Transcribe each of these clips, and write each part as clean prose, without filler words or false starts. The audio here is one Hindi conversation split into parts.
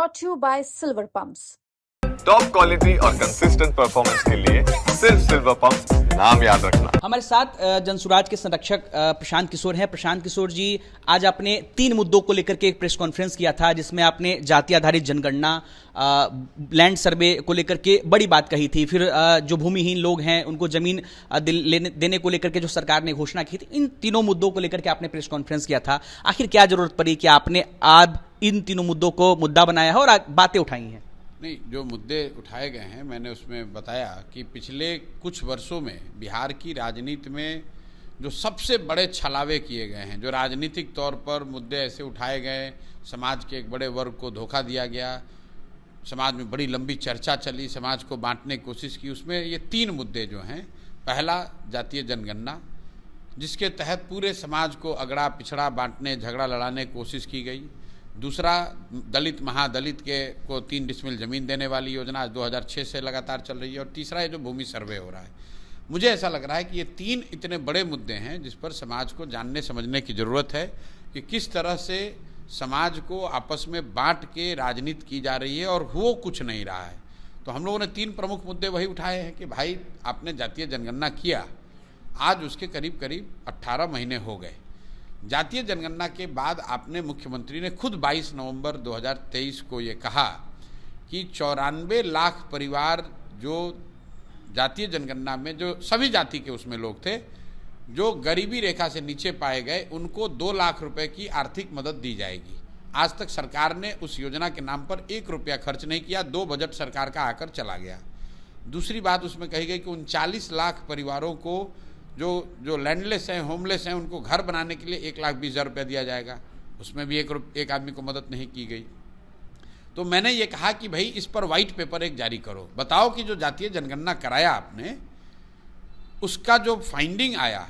brought to you by Silver Pumps. Top quality और कंसिस्टेंट परफॉर्मेंस के लिए सिर्फ सिल्वर पंप्स नाम याद रखना। हमारे साथ जनसुराज के संरक्षक प्रशांत किशोर हैं। प्रशांत किशोर जी, आज आपने 3 मुद्दों को लेकर के एक प्रेस कॉन्फ्रेंस किया था, जिसमें आपने जाति आधारित जनगणना, लैंड सर्वे को लेकर के बड़ी बात कही थी। फिर जो भूमिहीन लोग हैं उनको जमीन देने को लेकर के जो सरकार ने घोषणा की थी, इन तीनों मुद्दों को लेकर के आपने प्रेस कॉन्फ्रेंस किया था। आखिर क्या जरूरत पड़ी कि आपने आज इन तीनों मुद्दों को मुद्दा बनाया है और बातें उठाई हैं? नहीं, जो मुद्दे उठाए गए हैं मैंने उसमें बताया कि पिछले कुछ वर्षों में बिहार की राजनीति में जो सबसे बड़े छलावे किए गए हैं, जो राजनीतिक तौर पर मुद्दे ऐसे उठाए गए, समाज के एक बड़े वर्ग को धोखा दिया गया, समाज में बड़ी लंबी चर्चा चली, समाज को बांटने की कोशिश की, उसमें ये 3 मुद्दे जो हैं। पहला, जातीय जनगणना, जिसके तहत पूरे समाज को अगड़ा पिछड़ा बांटने, झगड़ा लड़ाने की कोशिश की गई। दूसरा, दलित महादलित को 3 डिसमिल ज़मीन देने वाली योजना आज 2006 से लगातार चल रही है। और तीसरा है जो भूमि सर्वे हो रहा है। मुझे ऐसा लग रहा है कि ये 3 इतने बड़े मुद्दे हैं जिस पर समाज को जानने समझने की ज़रूरत है कि किस तरह से समाज को आपस में बांट के राजनीति की जा रही है और वो कुछ नहीं रहा है। तो हम लोगों ने 3 प्रमुख मुद्दे वही उठाए हैं कि भाई, आपने जातीय जनगणना किया, आज उसके करीब करीब 18 महीने हो गए। जातीय जनगणना के बाद आपने, मुख्यमंत्री ने खुद 22 नवंबर 2023 को ये कहा कि 94 लाख परिवार जो जातीय जनगणना में, जो सभी जाति के उसमें लोग थे, जो गरीबी रेखा से नीचे पाए गए, उनको 2 लाख रुपए की आर्थिक मदद दी जाएगी। आज तक सरकार ने उस योजना के नाम पर 1 रुपया खर्च नहीं किया, 2 बजट सरकार का आकर चला गया। दूसरी बात उसमें कही गई कि 39 लाख परिवारों को जो लैंडलेस हैं, होमलेस हैं, उनको घर बनाने के लिए 1,20,000 रुपया दिया जाएगा। उसमें भी एक आदमी को मदद नहीं की गई। तो मैंने ये कहा कि भाई, इस पर वाइट पेपर एक जारी करो, बताओ कि जो जातीय जनगणना कराया आपने, उसका जो फाइंडिंग आया,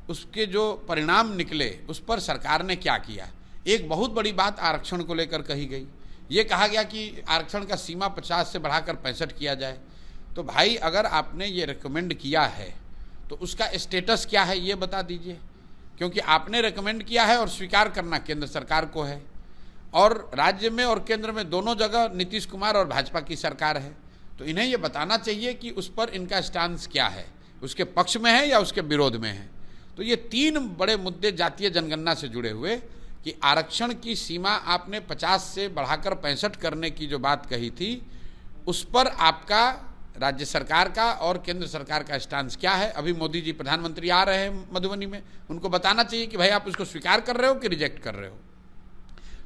उसके जो परिणाम निकले, उस पर सरकार ने क्या किया। एक बहुत बड़ी बात आरक्षण को लेकर कही गई। ये कहा गया कि आरक्षण का सीमा 50 से बढ़ाकर 65 किया जाए। तो भाई, अगर आपने ये रिकमेंड किया है तो उसका स्टेटस क्या है ये बता दीजिए, क्योंकि आपने रेकमेंड किया है और स्वीकार करना केंद्र सरकार को है, और राज्य में और केंद्र में दोनों जगह नीतीश कुमार और भाजपा की सरकार है। तो इन्हें ये बताना चाहिए कि उस पर इनका स्टांस क्या है, उसके पक्ष में है या उसके विरोध में है। तो ये 3 बड़े मुद्दे जातीय जनगणना से जुड़े हुए कि आरक्षण की सीमा आपने 50 से बढ़ाकर 65 करने की जो बात कही थी, उस पर आपका, राज्य सरकार का और केंद्र सरकार का स्टांस क्या है। अभी मोदी जी प्रधानमंत्री आ रहे हैं मधुबनी में, उनको बताना चाहिए कि भाई, आप उसको स्वीकार कर रहे हो कि रिजेक्ट कर रहे हो।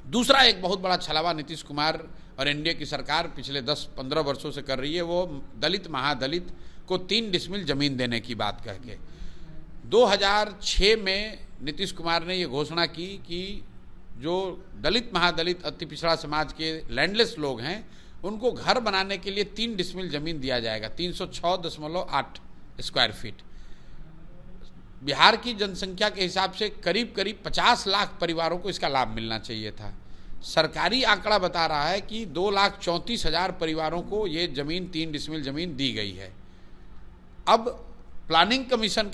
दूसरा, एक बहुत बड़ा छलावा नीतीश कुमार और एनडीए की सरकार पिछले 10-15 वर्षों से कर रही है, वो दलित महादलित को 3 डिसमिल जमीन देने की बात कह के। 2006 में नीतीश कुमार ने ये घोषणा की कि जो दलित महादलित अति पिछड़ा समाज के लैंडलेस लोग हैं, उनको घर बनाने के लिए 3 डिसमिल जमीन दिया जाएगा, 306.8 स्क्वायर फीट। बिहार की जनसंख्या के हिसाब से करीब करीब 50 लाख परिवारों को इसका लाभ मिलना चाहिए था। सरकारी आंकड़ा बता रहा है कि 2,34,000 परिवारों को ये जमीन, 3 डिसमिल जमीन दी गई है। अब प्लानिंग कमीशन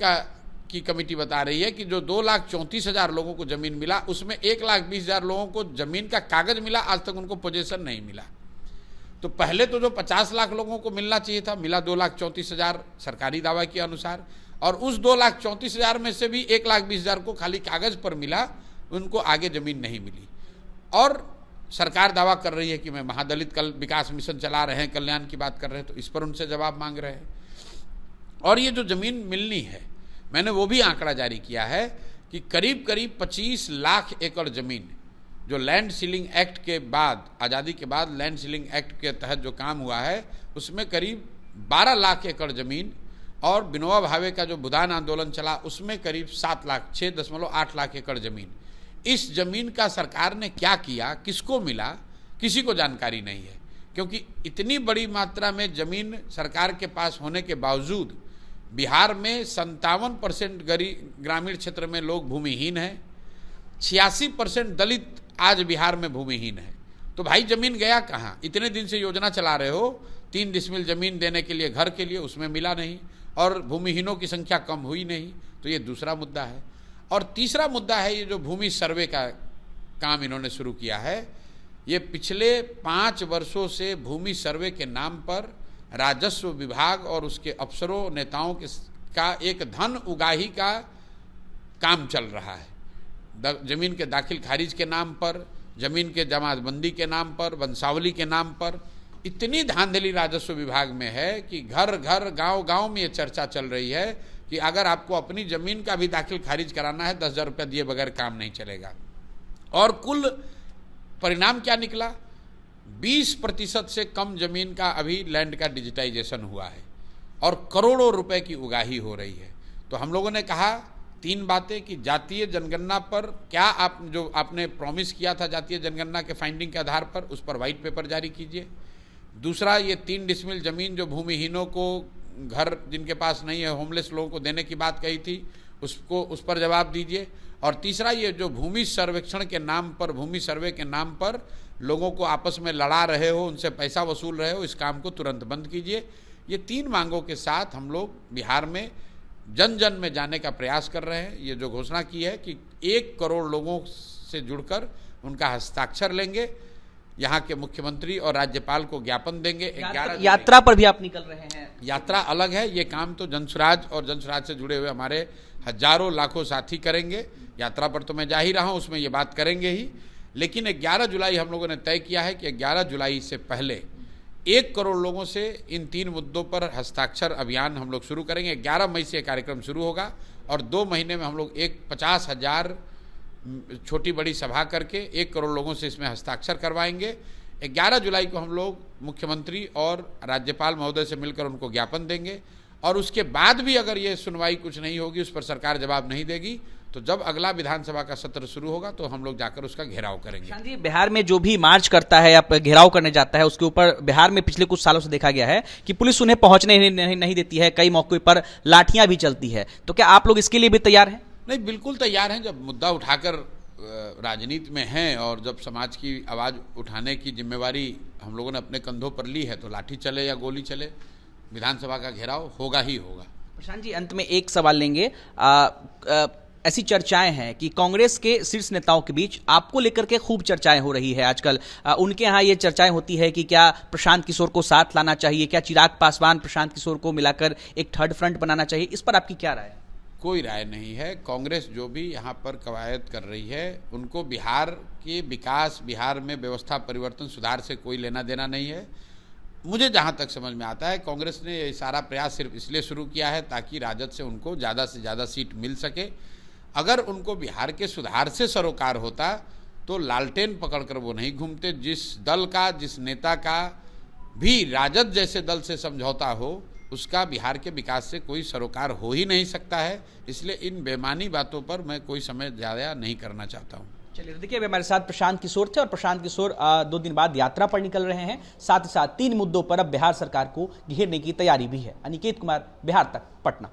की कमेटी बता रही है कि जो 2,34,000 लोगों को जमीन मिला, उसमें 1,20,000 लोगों को जमीन का कागज मिला, आज तक उनको पोजेशन नहीं मिला। तो पहले तो जो 50 लाख लोगों को मिलना चाहिए था, मिला 2,34,000 सरकारी दावा के अनुसार, और उस 2,34,000 में से भी 1,20,000 को खाली कागज पर मिला, उनको आगे जमीन नहीं मिली। और सरकार दावा कर रही है कि मैं महादलित विकास मिशन चला रहे हैं, कल्याण की बात कर रहे हैं, तो इस पर उनसे जवाब मांग रहे हैं। और ये जो जमीन मिलनी है, मैंने वो भी आंकड़ा जारी किया है कि करीब करीब 25 लाख एकड़ जमीन, जो लैंड सीलिंग एक्ट के बाद, आज़ादी के बाद लैंड सीलिंग एक्ट के तहत जो काम हुआ है, उसमें करीब 12 लाख एकड़ ज़मीन, और विनोबा भावे का जो भूदान आंदोलन चला, उसमें करीब 7 लाख, 6.8 लाख एकड़ ज़मीन। इस ज़मीन का सरकार ने क्या किया, किसको मिला, किसी को जानकारी नहीं है। क्योंकि इतनी बड़ी मात्रा में ज़मीन सरकार के पास होने के बावजूद बिहार में 57% ग्रामीण क्षेत्र में लोग भूमिहीन हैं, 86% दलित आज बिहार में भूमिहीन है। तो भाई, जमीन गया कहाँ? इतने दिन से योजना चला रहे हो 3 डिसमिल जमीन देने के लिए, घर के लिए, उसमें मिला नहीं, और भूमिहीनों की संख्या कम हुई नहीं। तो ये दूसरा मुद्दा है। और तीसरा मुद्दा है ये जो भूमि सर्वे का काम इन्होंने शुरू किया है, ये पिछले 5 वर्षों से भूमि सर्वे के नाम पर राजस्व विभाग और उसके अफसरों नेताओं का एक धन उगाही का काम चल रहा है। जमीन के दाखिल खारिज के नाम पर, जमीन के जमातबंदी के नाम पर, वंशावली के नाम पर इतनी धांधली राजस्व विभाग में है कि घर घर गांव गांव में ये चर्चा चल रही है कि अगर आपको अपनी जमीन का भी दाखिल खारिज कराना है 10,000 रुपया दिए बगैर काम नहीं चलेगा। और कुल परिणाम क्या निकला? 20% से कम जमीन का अभी लैंड का डिजिटाइजेशन हुआ है और करोड़ों रुपए की उगाही हो रही है। तो हम लोगों ने कहा 3 बातें कि जातीय जनगणना पर क्या आप जो आपने प्रॉमिस किया था जातीय जनगणना के फाइंडिंग के आधार पर उस पर व्हाइट पेपर जारी कीजिए। दूसरा, ये 3 डिसमिल जमीन जो भूमिहीनों को, घर जिनके पास नहीं है, होमलेस लोगों को देने की बात कही थी, उस पर जवाब दीजिए। और तीसरा, ये जो भूमि सर्वेक्षण के नाम पर, भूमि सर्वे के नाम पर लोगों को आपस में लड़ा रहे हो, उनसे पैसा वसूल रहे हो, इस काम को तुरंत बंद कीजिए। ये 3 मांगों के साथ हम लोग बिहार में जन जन में जाने का प्रयास कर रहे हैं। ये जो घोषणा की है कि 1 करोड़ लोगों से जुड़कर उनका हस्ताक्षर लेंगे, यहाँ के मुख्यमंत्री और राज्यपाल को ज्ञापन देंगे। यात्रा पर भी आप निकल रहे हैं? यात्रा अलग है, ये काम तो जनसुराज और जनसुराज से जुड़े हुए हमारे हजारों लाखों साथी करेंगे। यात्रा पर तो मैं जा ही रहा हूँ, उसमें ये बात करेंगे ही। लेकिन 11 जुलाई हम लोगों ने तय किया है कि 11 जुलाई से पहले 1 करोड़ लोगों से इन 3 मुद्दों पर हस्ताक्षर अभियान हम लोग शुरू करेंगे। 11 मई से कार्यक्रम शुरू होगा और 2 महीने में हम लोग 50,000 छोटी बड़ी सभा करके 1 करोड़ लोगों से इसमें हस्ताक्षर करवाएंगे। 11 जुलाई को हम लोग मुख्यमंत्री और राज्यपाल महोदय से मिलकर उनको ज्ञापन देंगे और उसके बाद भी अगर ये सुनवाई कुछ नहीं होगी, उस पर सरकार जवाब नहीं देगी, तो जब अगला विधानसभा का सत्र शुरू होगा तो हम लोग जाकर उसका घेराव करेंगे। जी, बिहार में जो भी मार्च करता है या घेराव करने जाता है, उसके ऊपर बिहार में पिछले कुछ सालों से देखा गया है कि पुलिस उन्हें पहुंचने नहीं देती है, कई मौकों पर लाठियां भी चलती है। तो क्या आप लोग इसके लिए भी तैयार हैं? नहीं, बिल्कुल तैयार हैं। जब मुद्दा उठाकर राजनीति में हैं और जब समाज की आवाज़ उठाने की जिम्मेवारी हम लोगों ने अपने कंधों पर ली है, तो लाठी चले या गोली चले, विधानसभा का घेराव होगा ही होगा। प्रशांत जी, अंत में एक सवाल लेंगे। ऐसी चर्चाएं हैं कि कांग्रेस के शीर्ष नेताओं के बीच आपको लेकर के खूब चर्चाएं हो रही है आजकल। उनके यहाँ ये चर्चाएं होती है कि क्या प्रशांत किशोर को साथ लाना चाहिए, क्या चिराग पासवान प्रशांत किशोर को मिलाकर एक थर्ड फ्रंट बनाना चाहिए। इस पर आपकी क्या राय है? कोई राय नहीं है। कांग्रेस जो भी यहाँ पर कवायद कर रही है, उनको बिहार के विकास, बिहार में व्यवस्था परिवर्तन, सुधार से कोई लेना देना नहीं है। मुझे जहाँ तक समझ में आता है, कांग्रेस ने ये सारा प्रयास सिर्फ इसलिए शुरू किया है ताकि राजद से उनको ज़्यादा से ज़्यादा सीट मिल सके। अगर उनको बिहार के सुधार से सरोकार होता तो लालटेन पकड़कर वो नहीं घूमते। जिस दल का, जिस नेता का भी राजद जैसे दल से समझौता हो, उसका बिहार के विकास से कोई सरोकार हो ही नहीं सकता है। इसलिए इन बेमानी बातों पर मैं कोई समय ज़्यादा नहीं करना चाहता हूँ। चलिए, देखिए, हमारे साथ प्रशांत किशोर थे और प्रशांत किशोर 2 दिन बाद यात्रा पर निकल रहे हैं। साथ ही साथ 3 मुद्दों पर अब बिहार सरकार को घेरने की तैयारी भी है। अनिकेत कुमार, बिहार तक, पटना।